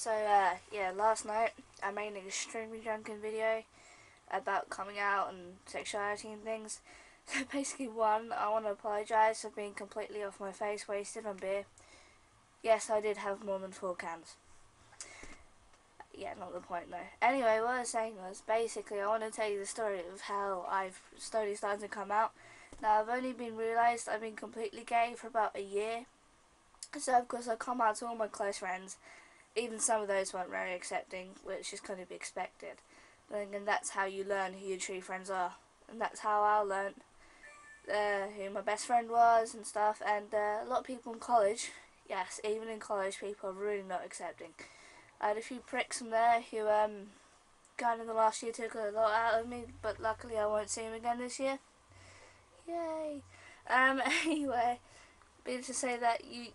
Yeah, last night I made an extremely drunken video about coming out and sexuality and things. So basically, one, I want to apologise for being completely off my face, wasted on beer. Yes, I did have more than 4 cans. Yeah, not the point though. Anyway, what I was saying was, basically, I want to tell you the story of how I've slowly started to come out. Now, I've only been realised I've been completely gay for about a year. So, of course, I come out to all my close friends. Even some of those weren't very accepting, which is kind of expected. But again, that's how you learn who your true friends are. And that's how I learnt who my best friend was and stuff. And a lot of people in college, yes, even in college, people are really not accepting. I had a few pricks from there who kind of the last year took a lot out of me, but luckily I won't see him again this year. Yay! Anyway, but to say that you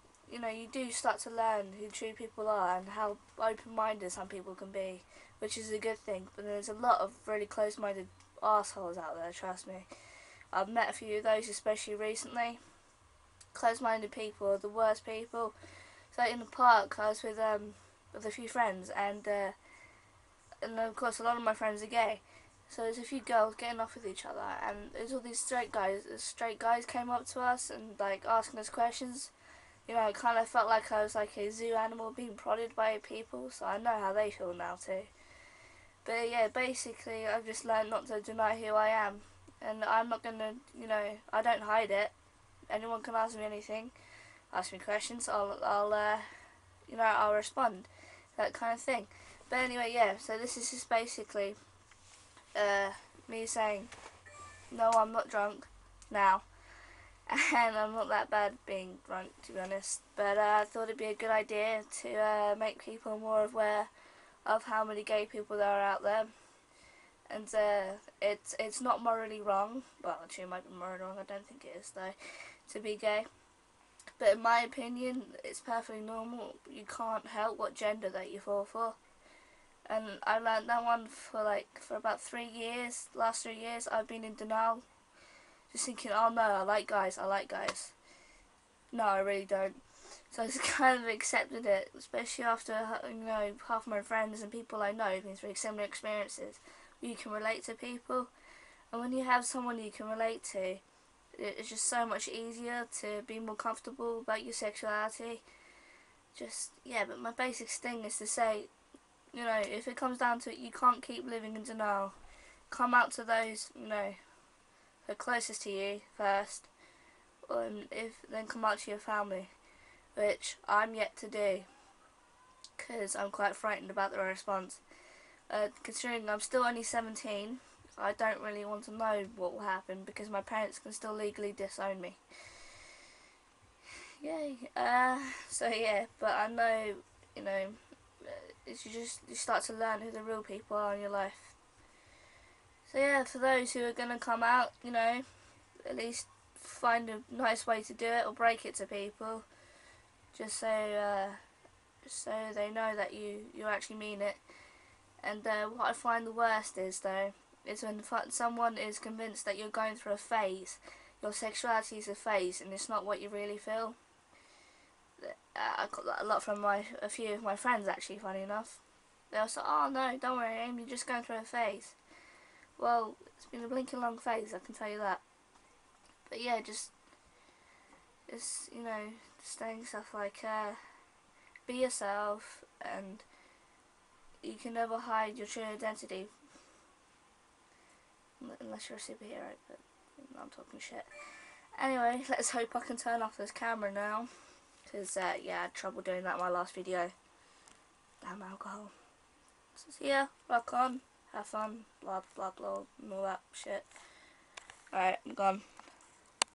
do start to learn who true people are and how open-minded some people can be, which is a good thing. But there's a lot of really close-minded assholes out there, trust me. I've met a few of those, especially recently. Close-minded people are the worst people. So in the park, I was with a few friends, and of course a lot of my friends are gay. So there's a few girls getting off with each other, and there's all these straight guys. The straight guys came up to us and like asking us questions. It kind of felt like I was like a zoo animal being prodded by people, so I know how they feel now too. But yeah, basically I've just learned not to deny who I am, and I'm not gonna, I don't hide it. Anyone can ask me anything, ask me questions, I'll respond, that kind of thing. But anyway, yeah, so this is just basically me saying, no, I'm not drunk now. And I'm not that bad at being drunk, to be honest. But I thought it'd be a good idea to make people more aware of how many gay people there are out there. And it's not morally wrong. Well, actually, it might be morally wrong. I don't think it is though, to be gay. But in my opinion, it's perfectly normal. You can't help what gender that you fall for. And I learned that one for about 3 years. Last 3 years, I've been in denial. Just thinking, oh no, I like guys. No, I really don't. So I just kind of accepted it, especially after, half my friends and people I know have been through similar experiences. You can relate to people, and when you have someone you can relate to, it's just so much easier to be more comfortable about your sexuality. But my basic thing is to say, if it comes down to it, you can't keep living in denial. Come out to those, who are closest to you first, then come out to your family, which I'm yet to do, because I'm quite frightened about the response. Considering I'm still only 17, I don't really want to know what will happen, because my parents can still legally disown me. Yay. But I know, you start to learn who the real people are in your life. So yeah, for those who are going to come out, at least find a nice way to do it, or break it to people, just so they know that you actually mean it. And what I find the worst is when someone is convinced that you're going through a phase, your sexuality is a phase, and it's not what you really feel. I got that a lot from a few of my friends, actually, funny enough. They all say, oh no, don't worry, Amy, you're just going through a phase. Well, it's been a blinking long phase, I can tell you that. But yeah, just saying stuff like, be yourself, and you can never hide your true identity. Unless you're a superhero, but I'm talking shit. Anyway, let's hope I can turn off this camera now. Because, I had trouble doing that in my last video. Damn alcohol. So yeah, rock on, have fun, blah blah blah, and all that shit. Alright, I'm gone.